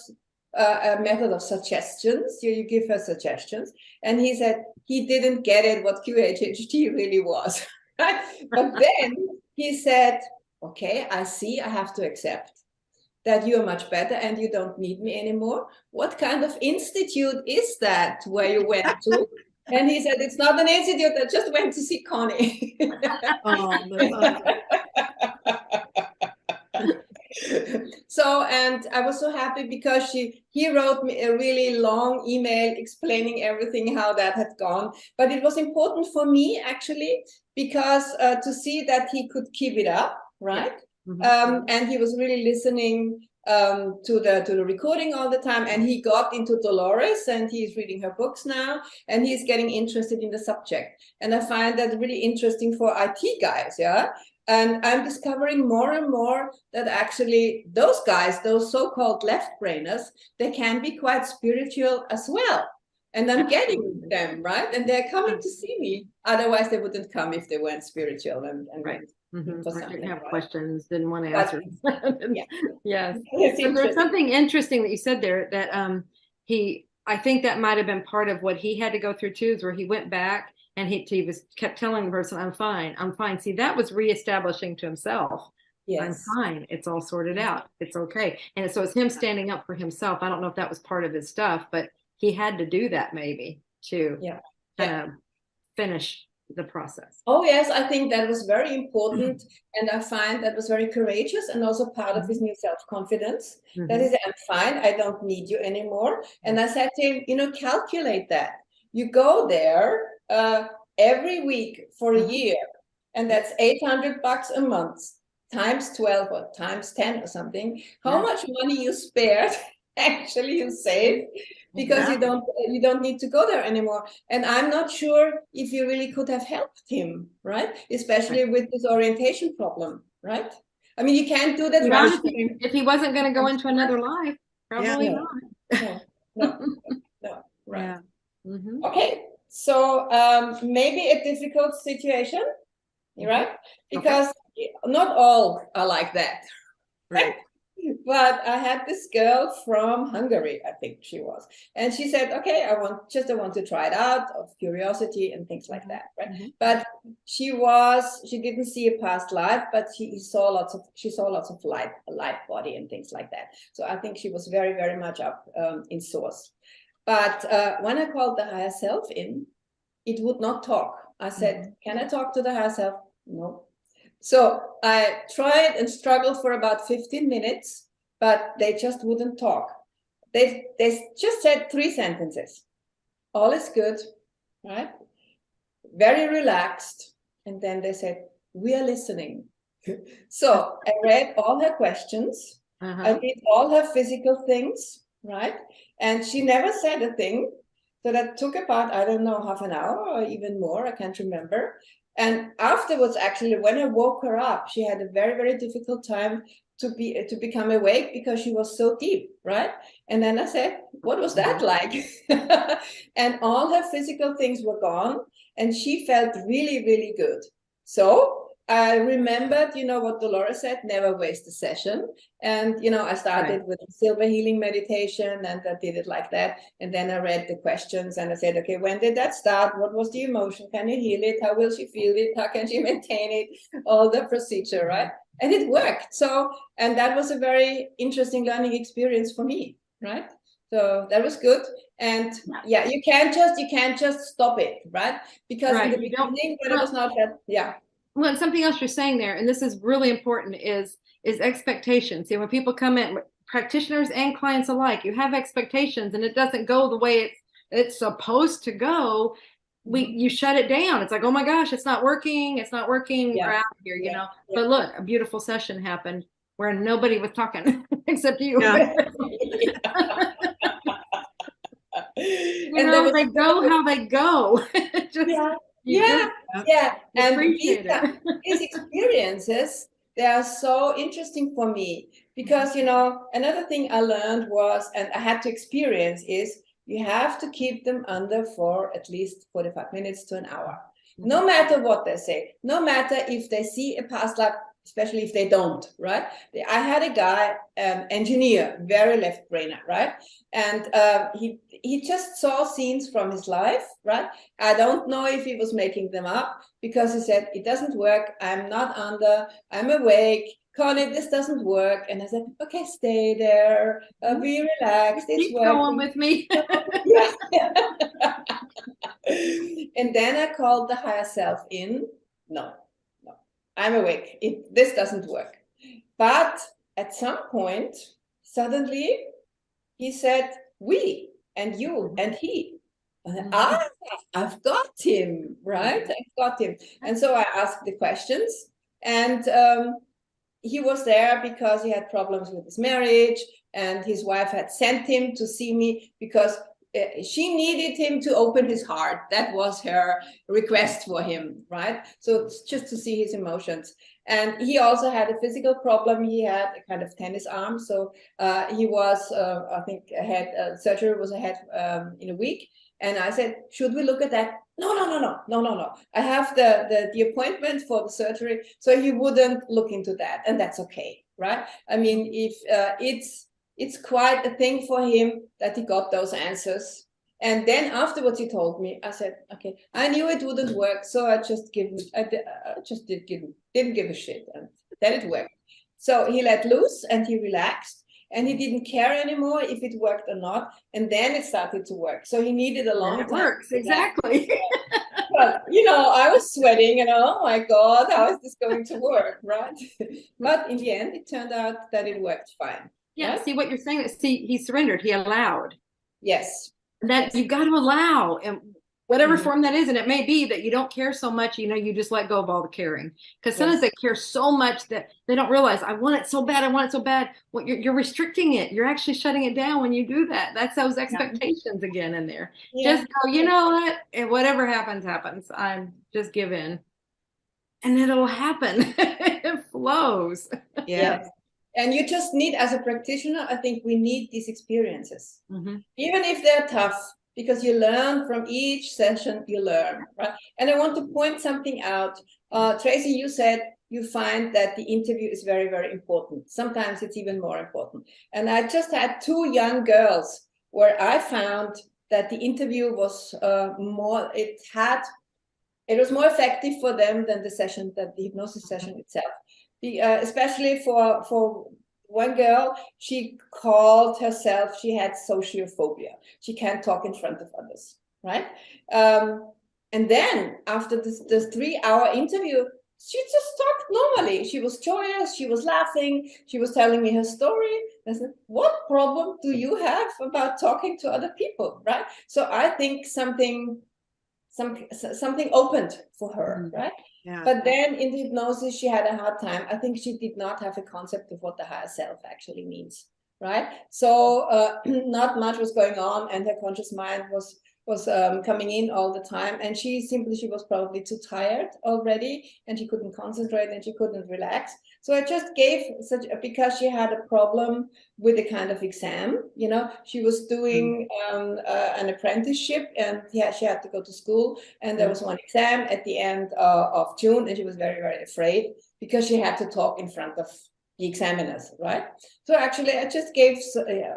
a method of suggestions. You give her suggestions. And he said he didn't get it what QHHT really was. But then he said, okay, I see, I have to accept that you're much better and you don't need me anymore. What kind of institute is that where you went to? And he said, it's not an institute, I just went to see Conny. That's awesome. So, and I was so happy because he wrote me a really long email explaining everything, how that had gone. But it was important for me, actually, because to see that he could keep it up, right? And he was really listening to the recording all the time, and he got into Dolores, and he's reading her books now, and he's getting interested in the subject. And I find that really interesting for IT guys, yeah. And I'm discovering more and more that actually those guys, those so-called left-brainers, they can be quite spiritual as well. And I'm getting them, right? And they're coming to see me. Otherwise, they wouldn't come if they weren't spiritual and right. For something, didn't have right? questions, didn't want to answer. Yes. So there's something interesting that you said there that I think that might have been part of what he had to go through too, is where he went back and he kept telling the person, I'm fine, I'm fine. See, that was reestablishing to himself. Yes. I'm fine. It's all sorted out. It's okay. And so it's him standing up for himself. I don't know if that was part of his stuff, but he had to do that maybe to kind of finish the process. Oh, yes, I think that was very important. And I find that was very courageous and also part of his new self-confidence. That is, I'm fine. I don't need you anymore. And I said to him, you know, calculate that. You go there every week for a year, and that's $800 a month times 12 or times 10 or something. How much money you spared, actually you save, because you don't need to go there anymore. And I'm not sure if you really could have helped him, right? Especially with this orientation problem, right? I mean, you can't do that Not rushing. if he wasn't going to go into another life, probably No. not. No, right. Yeah. Mm-hmm. Okay, so maybe a difficult situation, right? Because not all are like that. Right. But I had this girl from Hungary, I think she was, and she said, "Okay, I want to try it out of curiosity and things like that, right?" Mm-hmm. But she didn't see a past life, but she saw lots of light body and things like that. So I think she was very, very much up in source. But when I called the higher self in, it would not talk. I said, "Can I talk to the higher self?" No. So I tried and struggled for about 15 minutes, but they just wouldn't talk. They just said 3 sentences. All is good, right? Very relaxed. And then they said, "We are listening." So I read all her questions. I did all her physical things, right? And she never said a thing. So that took about, I don't know, half an hour or even more. I can't remember. And afterwards, actually, when I woke her up, she had a very, very difficult time to become awake because she was so deep, right? And then I said, "What was that like?" And all her physical things were gone, and she felt really, really good. So I remembered, what Dolores said, never waste a session. And, I started with silver healing meditation, and I did it like that. And then I read the questions and I said, "Okay, when did that start? What was the emotion? Can you heal it? How will she feel it? How can she maintain it?" All the procedure, right? And it worked. So, and that was a very interesting learning experience for me, right? So that was good. And yeah, you can't just stop it, right? Because in the beginning, when it was not that, Well, and something else you're saying there, and this is really important, is expectations. When people come in, practitioners and clients alike, you have expectations, and it doesn't go the way it's supposed to go. You shut it down. It's like, "Oh my gosh, it's not working. We're out of here," But look, a beautiful session happened where nobody was talking except you. They go how they go. And these experiences, they are so interesting for me because, another thing I learned was, and I had to experience, is you have to keep them under for at least 45 minutes to an hour. No matter what they say, no matter if they see a past life, especially if they don't, right? I had a guy, engineer, very left-brainer, right? And he just saw scenes from his life, right? I don't know if he was making them up, because he said, "It doesn't work. I'm not under. I'm awake. Conny, this doesn't work." And I said, "Okay, stay there. Be relaxed. It's working. Going with me." And then I called the higher self in. No, I'm awake. This doesn't work. But at some point, suddenly, he said, "We and you and he." I've got him, right? I've got him. And so I asked the questions, and he was there because he had problems with his marriage, and his wife had sent him to see me because she needed him to open his heart. That was her request for him, right? So just to see his emotions. And he also had a physical problem. He had a kind of tennis arm. So he was, I think, surgery was ahead in a week. And I said, "Should we look at that?" No. I have the appointment for the surgery. So he wouldn't look into that. And that's okay, right? I mean, if it's quite a thing for him that he got those answers. And then afterwards he told me, I said, "Okay, I knew it wouldn't work. So I just didn't give a shit." And then it worked. So he let loose and he relaxed. And he didn't care anymore if it worked or not. And then it started to work. So he needed a long time. It works, exactly. But, I was sweating and, oh my God, how is this going to work, right? But in the end, it turned out that it worked fine. Yeah, right? see what you're saying. See, he surrendered. He allowed. Yes. That you got to allow, and whatever form that is, and it may be that you don't care so much, you just let go of all the caring, because sometimes they care so much that they don't realize, "I want it so bad, Well, you're restricting it. You're actually shutting it down when you do that. That's those expectations again in there. Just go, "You know what, and whatever happens, I'm just give in." And it'll happen. It flows. Yeah. Yes. And you just need, as a practitioner, I think we need these experiences, even if they're tough, because you learn from each session, you learn, right? And I want to point something out. Tracy, you said you find that the interview is very, very important. Sometimes it's even more important. And I just had 2 young girls where I found that the interview was it was more effective for them than the session, than the hypnosis session itself. Especially for one girl, she called herself, she had sociophobia. She can't talk in front of others, right? And then after this 3-hour interview, she just talked normally. She was joyous, she was laughing, she was telling me her story. I said, what problem do you have about talking to other people, right? So I think something opened for her, right? Yeah. But then in the hypnosis, she had a hard time. I think she did not have a concept of what the higher self actually means, right? So not much was going on, and her conscious mind was coming in all the time, and she was probably too tired already, and she couldn't concentrate and she couldn't relax. So I just gave because she had a problem with a kind of exam, she was doing an apprenticeship, and she had to go to school, and there was one exam at the end of June, and she was very, very afraid because she had to talk in front of the examiners, right? So actually I just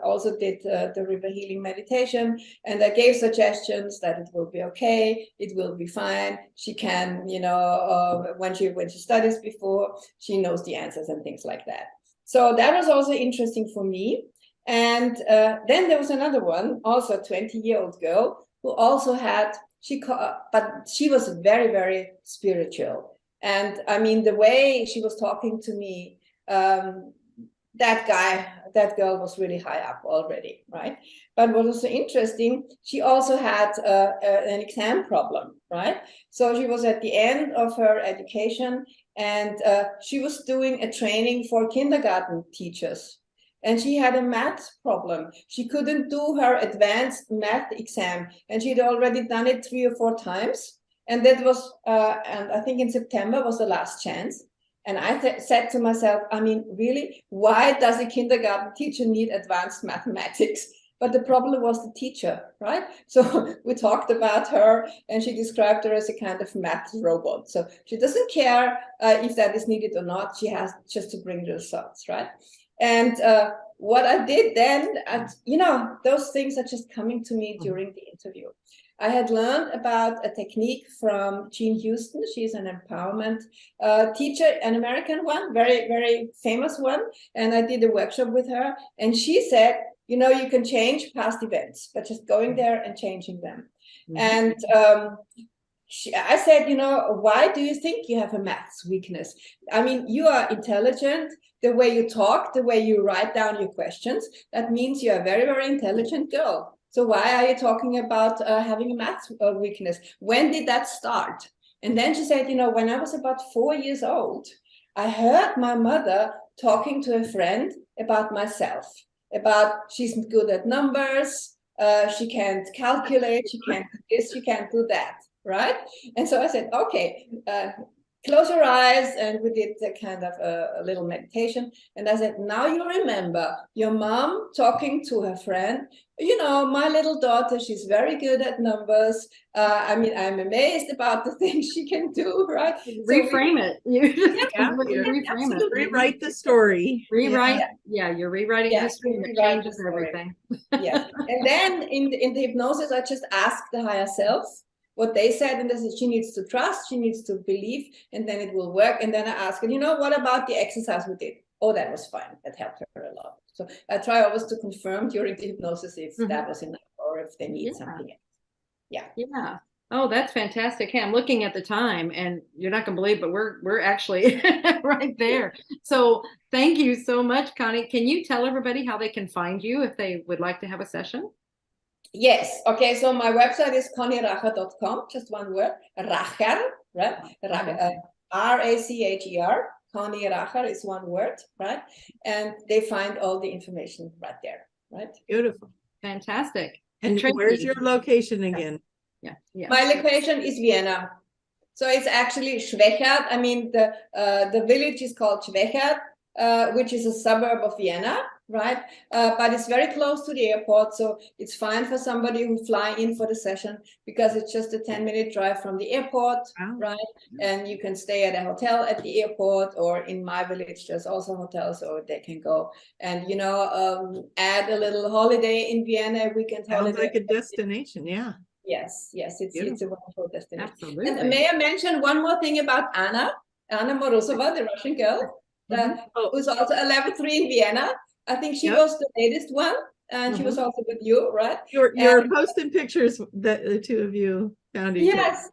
also did the river healing meditation, and I gave suggestions that it will be okay, it will be fine, she can, when she studies before, she knows the answers and things like that. So that was also interesting for me. And then there was another one, also a 20-year-old girl, who also had, but she was very, very spiritual. And I mean, the way she was talking to me, that girl was really high up already, right? But what was so interesting, she also had an exam problem, right? So she was at the end of her education, and she was doing a training for kindergarten teachers. And she had a math problem. She couldn't do her advanced math exam, and she'd already done it 3 or 4 times. And that was, and I think in September was the last chance. And I said to myself, I mean, really, why does a kindergarten teacher need advanced mathematics? But the problem was the teacher, right? So we talked about her, and she described her as a kind of math robot. So she doesn't care if that is needed or not. She has just to bring the results, right? And what I did then, those things are just coming to me during the interview. I had learned about a technique from Jean Houston. She's an empowerment teacher, an American one, very, very famous one. And I did a workshop with her. And she said, you can change past events, but just going there and changing them. And I said, why do you think you have a maths weakness? I mean, you are intelligent. The way you talk, the way you write down your questions, that means you're a very, very intelligent girl. So why are you talking about having a maths weakness? When did that start? And then she said, when I was about 4 years old, I heard my mother talking to a friend about myself, about she's good at numbers, she can't calculate, she can't do this, she can't do that, right? And so I said, okay, close your eyes, and we did a kind of a little meditation. And I said, now you remember your mom talking to her friend, my little daughter, she's very good at numbers. I mean, I'm amazed about the things she can do, right? Reframe it. Reframe it. Rewrite the story. Rewrite. Yeah, you're rewriting history, and it changes everything. Yes. And then in the hypnosis, I just asked the higher self what they said, and they said she needs to trust, she needs to believe, and then it will work. And then I asked her, what about the exercise we did? Oh, that was fine. That helped her a lot. So I try always to confirm during the hypnosis if that was enough or if they need something else. Yeah. Oh, that's fantastic. Hey, I'm looking at the time, and you're not going to believe, but we're actually right there. So thank you so much, Connie. Can you tell everybody how they can find you if they would like to have a session? Yes. Okay. So my website is connyracher.com. Just one word. Racher, right? Racher. Conny Racher is one word, right? And they find all the information right there, right? Beautiful. Fantastic. And where's your location again? Yeah. My location is Vienna. So it's actually Schwechat. I mean, the village is called Schwechat, which is a suburb of Vienna, right? But it's very close to the airport, so it's fine for somebody who fly in for the session because it's just a 10-minute drive from the airport, right? And you can stay at a hotel at the airport, or in my village, there's also hotels, so they can go and, you know, add a little holiday in Vienna, weekend holiday. Sounds like a destination, yeah. Yes, it's a wonderful destination. Absolutely. And may I mention one more thing about Anna Morozova, the Russian girl, who's also a level 3 in Vienna. I think she was the latest one, and she was also with you, right? You're posting pictures that the two of you found each other. Yes,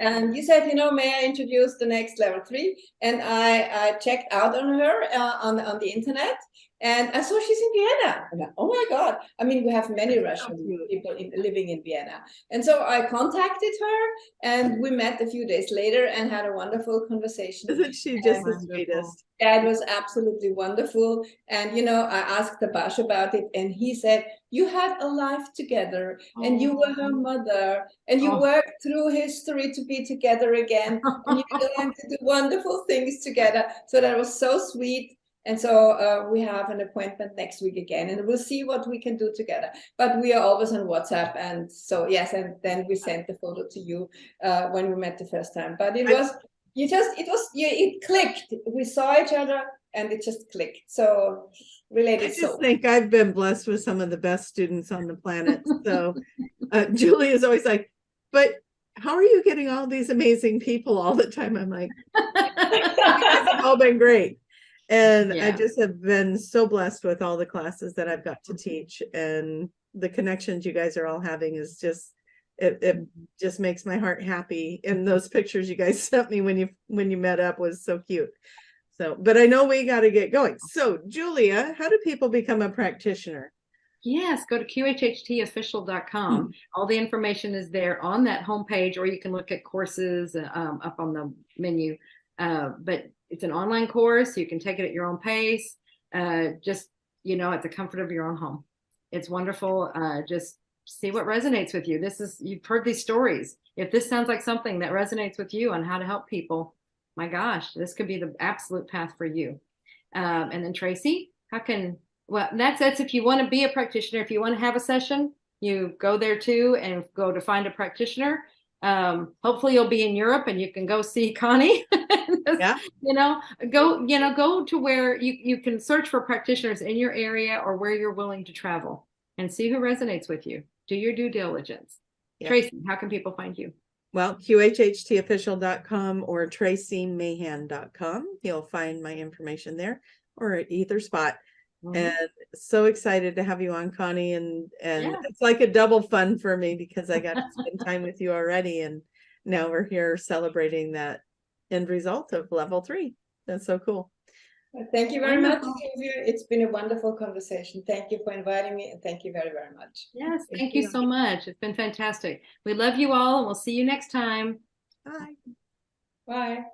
and you said, you know, may I introduce the next level 3? And I checked out on her on the internet, and I saw she's in Vienna. I'm like, oh my God. I mean, we have many Russian people living in Vienna. And so I contacted her, and we met a few days later and had a wonderful conversation. Isn't she just the sweetest? Yeah, it was absolutely wonderful. And, you know, I asked the Bash about it, and he said, you had a life together, and you were her mother, and you worked through history to be together again, and you learned to do wonderful things together. So that was so sweet. And so we have an appointment next week again, and we'll see what we can do together. But we are always on WhatsApp. And so, yes, and then we sent the photo to you when we met the first time. But it was, it clicked. We saw each other and it just clicked. So related. I just think I've been blessed with some of the best students on the planet. So Julie is always like, but how are you getting all these amazing people all the time? I'm like, you guys have all been great. And I just have been so blessed with all the classes that I've got to teach, and the connections you guys are all having is just, it just makes my heart happy. And those pictures you guys sent me when you met up was so cute. So, but I know we got to get going. So Julia, how do people become a practitioner? Yes, go to qhhtofficial.com. All the information is there on that homepage, or you can look at courses up on the menu. But it's an online course. You can take it at your own pace. Just, you know, at the comfort of your own home. It's wonderful. Just see what resonates with you. You've heard these stories. If this sounds like something that resonates with you on how to help people, my gosh, this could be the absolute path for you. And then Tracy, that's if you want to be a practitioner. If you want to have a session, you go there too, and go to find a practitioner. Hopefully you'll be in Europe and you can go see Conny. Go to where you can search for practitioners in your area or where you're willing to travel, and see who resonates with you. Do your due diligence. Tracy, how can people find you? Well, qhhtofficial.com or tracymahan.com. You'll find my information there, or at either spot. And so excited to have you on, Conny, and it's like a double fun for me because I got to spend time with you already, and now we're here celebrating that end result of level 3. That's so cool. Thank you very much, Sylvia. It's been a wonderful conversation. Thank you for inviting me, and thank you very, very much. Yes, thank you so much. It's been fantastic. We love you all, and we'll see you next time. Bye. Bye.